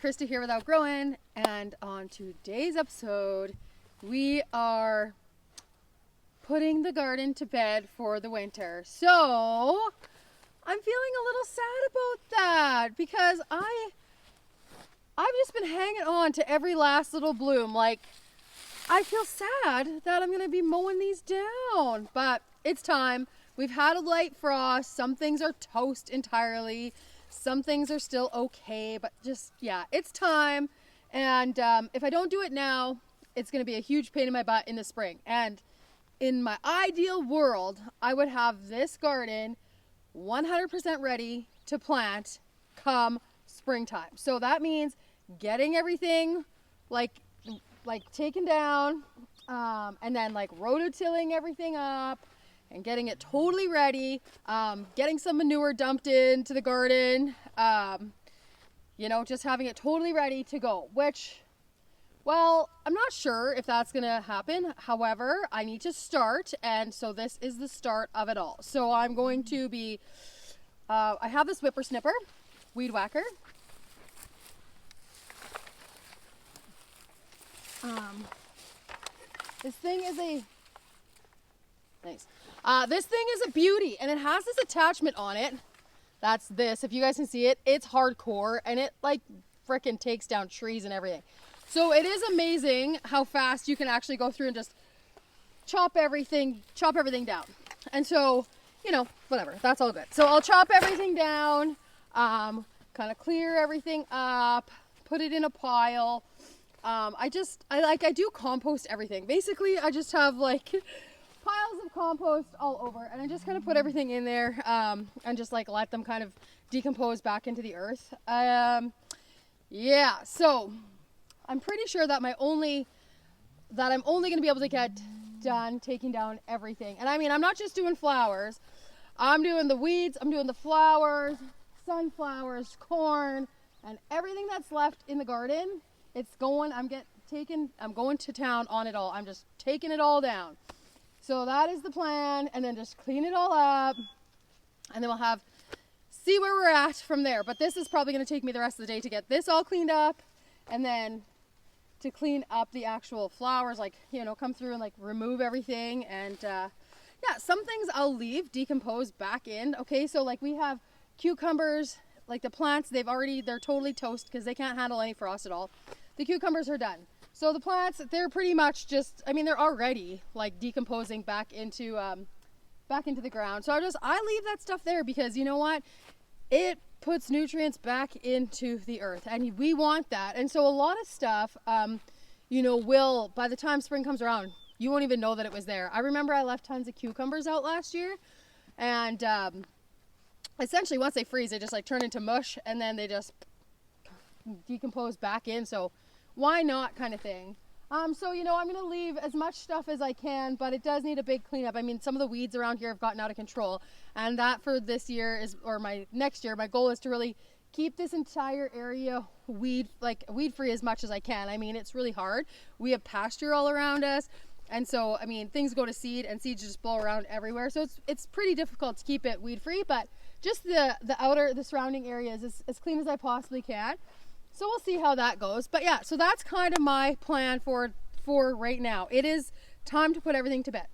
Krista here with Outgrowing, and on today's episode, we are putting the garden to bed for the winter. So, I'm feeling a little sad about that because I've just been hanging on to every last little bloom. Like, I feel sad that I'm going to be mowing these down, but it's time. We've had a light frost. Some things are toast entirely. Some things are still okay, but just, yeah, it's time. And if I don't do it now, it's going to be a huge pain in my butt in the spring. And in my ideal world, I would have this garden 100% ready to plant come springtime. So that means getting everything like taken down, and then like rototilling everything up and getting it totally ready, getting some manure dumped into the garden, just having it totally ready to go, which, well, I'm not sure if that's gonna happen. However, I need to start, and so this is the start of it all. So I'm going to be, I have this whippersnipper, weed whacker. This thing is a, nice. This thing is a beauty, and it has this attachment on it. That's this, if you guys can see it, it's hardcore, and it like frickin' takes down trees and everything. So it is amazing how fast you can actually go through and just chop everything down. And so, whatever, that's all good. So I'll chop everything down, kind of clear everything up, put it in a pile. I do compost everything. Basically, I just have like piles of compost all over, and I just kind of put everything in there, and just like let them kind of decompose back into the earth. Yeah, so I'm pretty sure that I'm only going to be able to get done taking down everything. And I mean, I'm not just doing flowers. I'm doing the weeds, I'm doing the flowers, sunflowers, corn, and everything that's left in the garden. I'm going to town on it all. I'm just taking it all down. So that is the plan, and then just clean it all up, and then we'll see where we're at from there. But this is probably going to take me the rest of the day to get this all cleaned up, and then to clean up the actual flowers, come through and like remove everything. And yeah, some things I'll leave decompose back in. Okay, so like we have cucumbers, like the plants, they're totally toast because they can't handle any frost at all. The cucumbers are done. So the plants, they're pretty much just, they're already like decomposing back into the ground. So I leave that stuff there because you know what? It puts nutrients back into the earth, and we want that. And so a lot of stuff, will, by the time spring comes around, you won't even know that it was there. I remember I left tons of cucumbers out last year, and essentially once they freeze, they just like turn into mush, and then they just decompose back in. So why not, kind of thing. So I'm going to leave as much stuff as I can, but it does need a big cleanup. I mean, some of the weeds around here have gotten out of control, and that for this year my next year, my goal is to really keep this entire area weed free as much as I can. I mean, it's really hard. We have pasture all around us, and so things go to seed, and seeds just blow around everywhere. So it's pretty difficult to keep it weed free, but just the surrounding areas as clean as I possibly can. So we'll see how that goes. But yeah, so that's kind of my plan for right now. It is time to put everything to bed.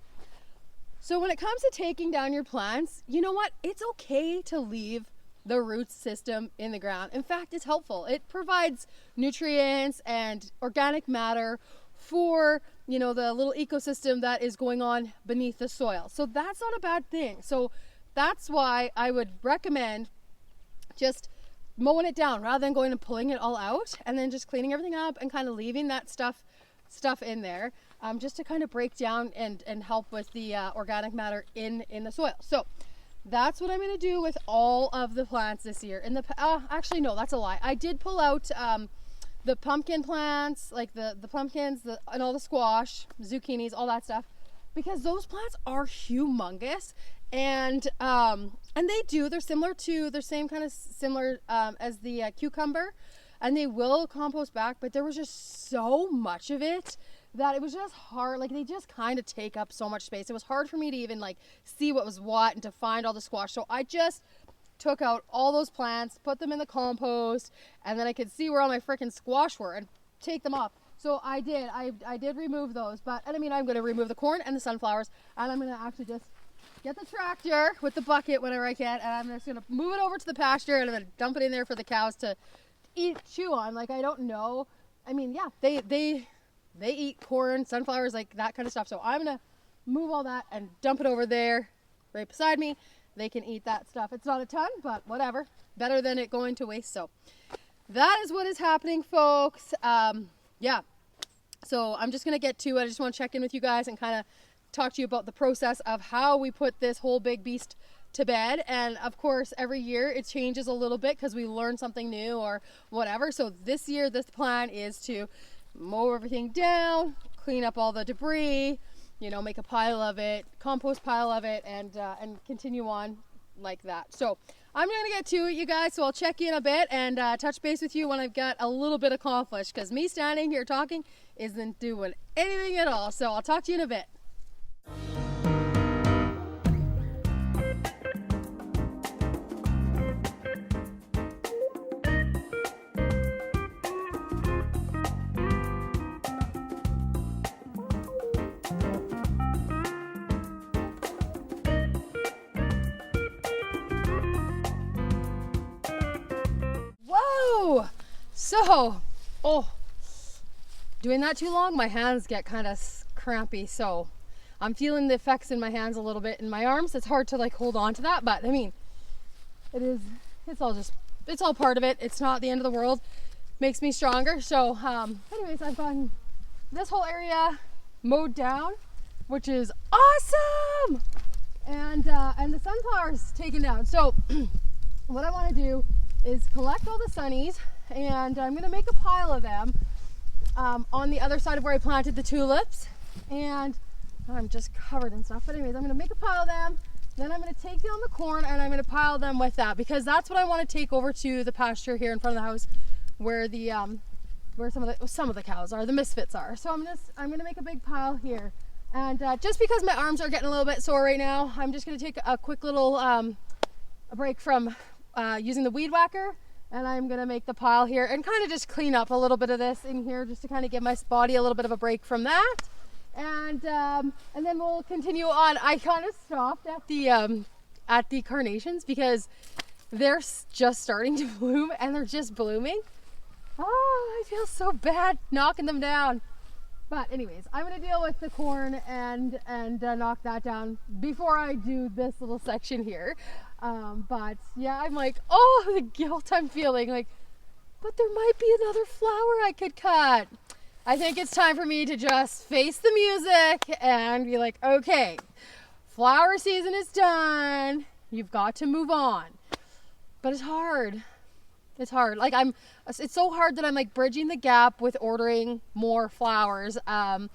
So when it comes to taking down your plants, you know what? It's okay to leave the root system in the ground. In fact, it's helpful. It provides nutrients and organic matter for, the little ecosystem that is going on beneath the soil. So that's not a bad thing. So that's why I would recommend just mowing it down rather than going and pulling it all out, and then just cleaning everything up and kind of leaving that stuff in there, just to kind of break down and help with the organic matter in the soil. So that's what I'm going to do with all of the plants this year. Actually, no, that's a lie. I did pull out the pumpkin plants, like the pumpkins, and all the squash, zucchinis, all that stuff, because those plants are humongous. And they're similar as the cucumber, and they will compost back, but there was just so much of it that it was just hard. Like, they just kind of take up so much space. It was hard for me to even like see what was what and to find all the squash. So I just took out all those plants, put them in the compost, and then I could see where all my freaking squash were and take them off. So I did remove those, but, and I mean, I'm going to remove the corn and the sunflowers, and I'm going to actually just get the tractor with the bucket whenever I can, and I'm just going to move it over to the pasture, and I'm going to dump it in there for the cows to chew on. Like, I don't know. I mean, yeah, they eat corn, sunflowers, like that kind of stuff. So I'm going to move all that and dump it over there right beside me. They can eat that stuff. It's not a ton, but whatever. Better than it going to waste. So that is what is happening, folks. Yeah. So I'm just going to get to it. I just want to check in with you guys and kind of talk to you about the process of how we put this whole big beast to bed. And of course, every year it changes a little bit because we learn something new or whatever. So this year, this plan is to mow everything down, clean up all the debris, you know, make a pile of it, compost pile of it, and continue on like that. So I'm going to get to it, you guys. So I'll check in a bit and touch base with you when I've got a little bit accomplished, because me standing here talking isn't doing anything at all. So I'll talk to you in a bit. So, doing that too long, my hands get kind of crampy. So I'm feeling the effects in my hands a little bit in my arms. It's hard to like hold on to that, but I mean, it's all part of it. It's not the end of the world. Makes me stronger. So, anyways, I've gotten this whole area mowed down, which is awesome. And the sunflowers taken down. So what I want to do is collect all the sunnies, and I'm going to make a pile of them on the other side of where I planted the tulips. And I'm just covered in stuff, but anyways, I'm going to make a pile of them, then I'm going to take down the corn and I'm going to pile them with that, because that's what I want to take over to the pasture here in front of the house where the where some of the cows are, the misfits are. So I'm going to make a big pile here. And just because my arms are getting a little bit sore right now, I'm just going to take a quick little a break from using the weed whacker, and I'm going to make the pile here and kind of just clean up a little bit of this in here just to kind of give my body a little bit of a break from that. And then we'll continue on. I kind of stopped at the carnations because they're just starting to bloom, and they're just blooming. Oh, I feel so bad knocking them down. But anyways, I'm going to deal with the corn and knock that down before I do this little section here. But yeah, I'm like, oh, the guilt I'm feeling. Like, but there might be another flower I could cut. I think it's time for me to just face the music and be like, okay, flower season is done. You've got to move on. But it's hard. It's hard. Like it's so hard that I'm like bridging the gap with ordering more flowers. I'm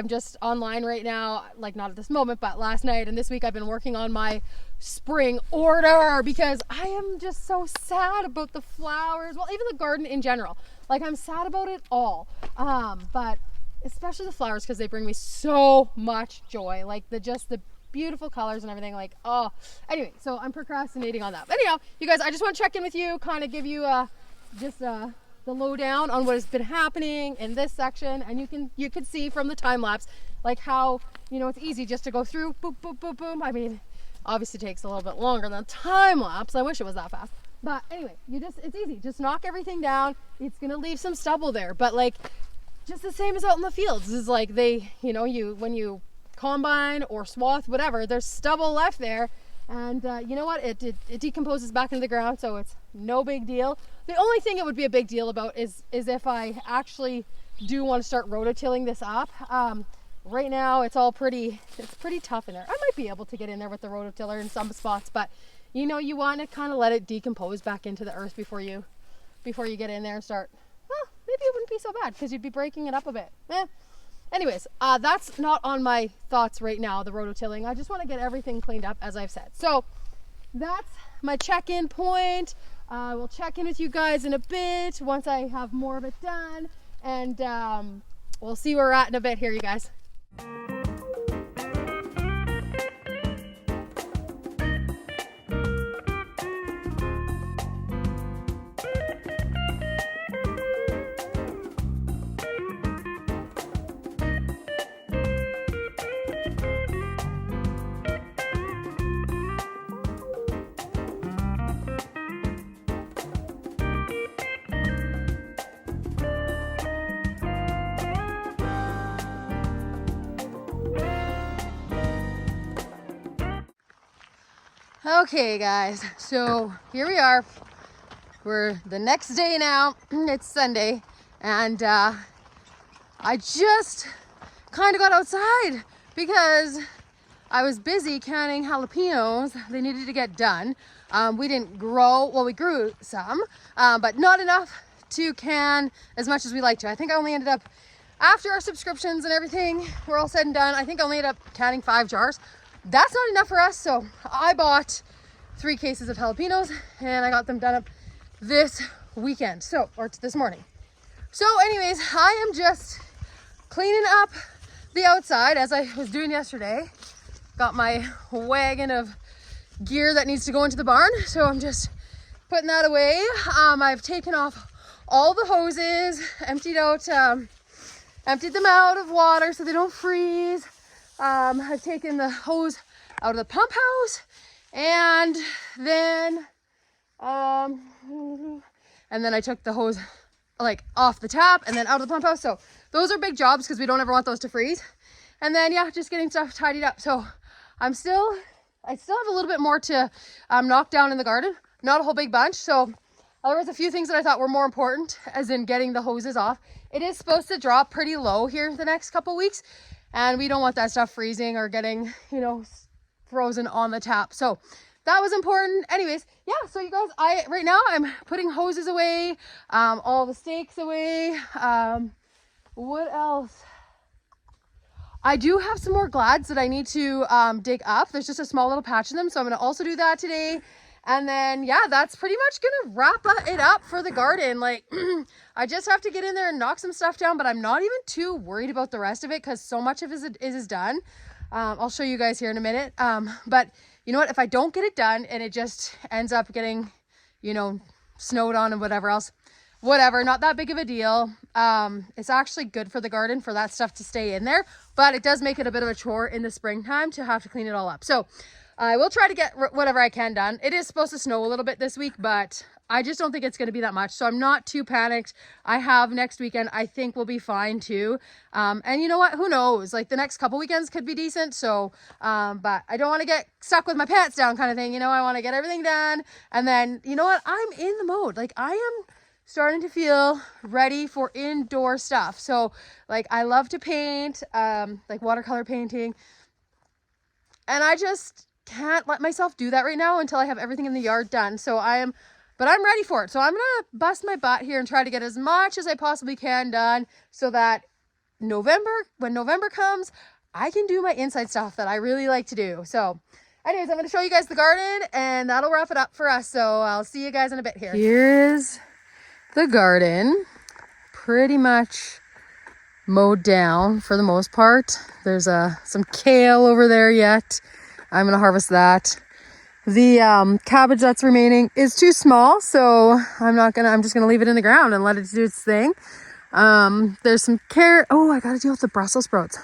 just online right now, like not at this moment, but last night and this week I've been working on my spring order because I am just so sad about the flowers. Well, even the garden in general. Like I'm sad about it all. But especially the flowers because they bring me so much joy. Like the beautiful colors and everything, like, oh, anyway, so I'm procrastinating on that. But anyhow, you guys, I just want to check in with you, kind of give you the lowdown on what has been happening in this section, and you can see from the time lapse like how, you know, it's easy just to go through boop boop boop boom. I mean, obviously it takes a little bit longer than time lapse. I wish it was that fast, but anyway, it's easy, just knock everything down. It's gonna leave some stubble there, but like just the same as out in the fields is like they, you know, when you combine or swath, whatever, there's stubble left there, and you know what, it decomposes back into the ground, so it's no big deal. The only thing it would be a big deal about is if I actually do want to start rototilling this up. Right now it's pretty tough in there. I might be able to get in there with the rototiller in some spots, but you know, you want to kind of let it decompose back into the earth before you get in there and start. Well, maybe it wouldn't be so bad because you'd be breaking it up a bit. Anyways, that's not on my thoughts right now, the rototilling. I just want to get everything cleaned up, as I've said. So that's my check-in point. We'll check in with you guys in a bit once I have more of it done. And we'll see where we're at in a bit here, you guys. Okay guys, so here we are. We're the next day now. It's Sunday, and I just kind of got outside because I was busy canning jalapenos. They needed to get done. We didn't grow, well, we grew some, but not enough to can as much as we like to. I think I only ended up, after our subscriptions and everything were all said and done, I think I only ended up canning 5 jars. That's not enough for us, so I bought 3 cases of jalapenos and I got them done up this weekend, or this morning. So anyways, I am just cleaning up the outside as I was doing yesterday. Got my wagon of gear that needs to go into the barn, so I'm just putting that away. I've taken off all the hoses, emptied them out of water so they don't freeze. I've taken the hose out of the pump house, and then I took the hose like off the tap and then out of the pump house. So those are big jobs because we don't ever want those to freeze. And then yeah, just getting stuff tidied up. So I still have a little bit more to knock down in the garden, not a whole big bunch. So there was a few things that I thought were more important, as in getting the hoses off. It is supposed to drop pretty low here the next couple weeks, and we don't want that stuff freezing or getting, frozen on the tap. So that was important. Anyways, yeah, so you guys, right now I'm putting hoses away, all the stakes away. What else? I do have some more glads that I need to dig up. There's just a small little patch in them, so I'm going to also do that today. And then, yeah, that's pretty much going to wrap it up for the garden. Like, I just have to get in there and knock some stuff down, but I'm not even too worried about the rest of it because so much of it is done. I'll show you guys here in a minute. But you know what? If I don't get it done and it just ends up getting, snowed on and whatever else, whatever, not that big of a deal. It's actually good for the garden for that stuff to stay in there, but it does make it a bit of a chore in the springtime to have to clean it all up. So I will try to get whatever I can done. It is supposed to snow a little bit this week, but I just don't think it's going to be that much. So I'm not too panicked. I have next weekend. I think we'll be fine too. And you know what? Who knows? Like the next couple weekends could be decent. So, but I don't want to get stuck with my pants down kind of thing. I want to get everything done. And then, you know what? I'm in the mode. Like I am starting to feel ready for indoor stuff. So like I love to paint, like watercolor painting. And I just can't let myself do that right now until I have everything in the yard done. So I'm ready for it. So I'm gonna bust my butt here and try to get as much as I possibly can done so that when November comes, I can do my inside stuff that I really like to do. So anyways, I'm gonna show you guys the garden and that'll wrap it up for us. So I'll see you guys in a bit here. Here's the garden, pretty much mowed down for the most part. There's some kale over there yet. I'm gonna harvest that. The cabbage that's remaining is too small, so I'm just gonna leave it in the ground and let it do its thing. There's some carrot. Oh, I gotta deal with the Brussels sprouts.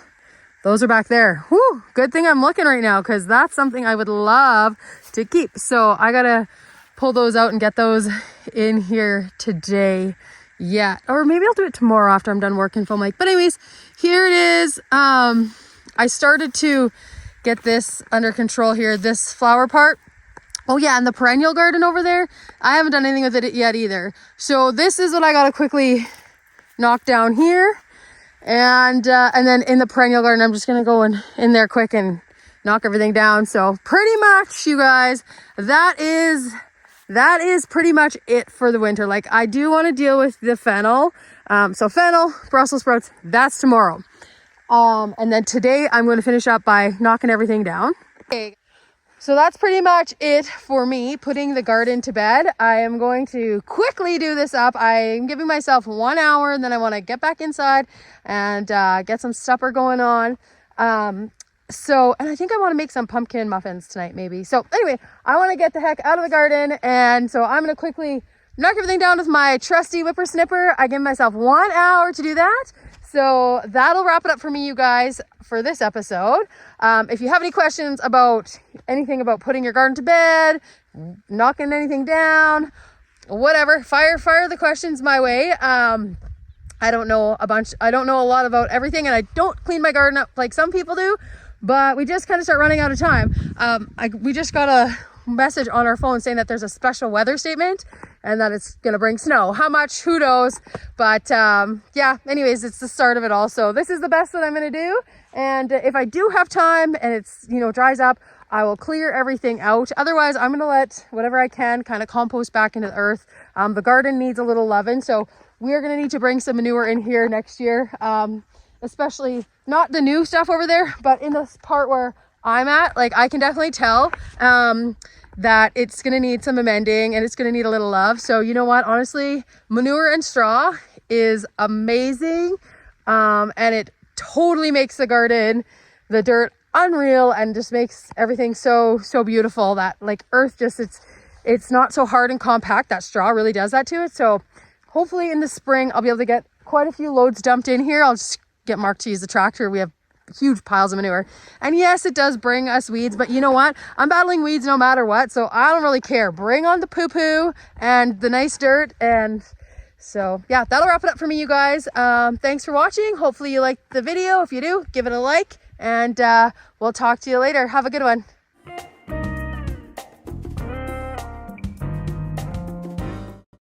Those are back there. Whew, good thing I'm looking right now because that's something I would love to keep. So I gotta pull those out and get those in here today. Yeah, or maybe I'll do it tomorrow after I'm done working, film like. But anyways, here it is. I started to get this under control here, this flower part. Oh yeah, and the perennial garden over there, I haven't done anything with it yet either. So this is what I gotta quickly knock down here. And then in the perennial garden, I'm just gonna go in there quick and knock everything down. So pretty much, you guys, that is pretty much it for the winter. Like I do want to deal with the fennel. So fennel, Brussels sprouts, that's tomorrow. And then today I'm going to finish up by knocking everything down. Okay. So that's pretty much it for me putting the garden to bed. I am going to quickly do this up. I'm giving myself 1 hour and then I want to get back inside and get some supper going on. And I think I want to make some pumpkin muffins tonight maybe. So anyway, I want to get the heck out of the garden. And so I'm going to quickly knock everything down with my trusty whippersnipper. I give myself 1 hour to do that. So that'll wrap it up for me, you guys, for this episode. If you have any questions about anything about putting your garden to bed, knocking anything down, whatever, fire the questions my way. I don't know a lot about everything, and I don't clean my garden up like some people do, but we just kind of start running out of time. We just got a message on our phone saying that there's a special weather statement and that it's gonna bring snow. How much, who knows? But yeah, anyways, it's the start of it all. So this is the best that I'm gonna do. And if I do have time and it's, you know, dries up, I will clear everything out. Otherwise, I'm gonna let whatever I can kind of compost back into the earth. The garden needs a little loving, so we're gonna need to bring some manure in here next year, especially not the new stuff over there, but in this part where I'm at, like I can definitely tell that it's gonna need some amending and it's gonna need a little love. So you know what, honestly, manure and straw is amazing, and it totally makes the garden, the dirt, unreal, and just makes everything so beautiful. That like earth just, it's not so hard and compact. That straw really does that to it. So hopefully in the spring I'll be able to get quite a few loads dumped in here. I'll just get Mark to use the tractor. We have huge piles of manure, and yes, it does bring us weeds, but you know what, I'm battling weeds no matter what, so I don't really care. Bring on the poo and the nice dirt. And so yeah, that'll wrap it up for me, you guys. Thanks for watching. Hopefully you liked the video. If you do, give it a like, and we'll talk to you later. Have a good one.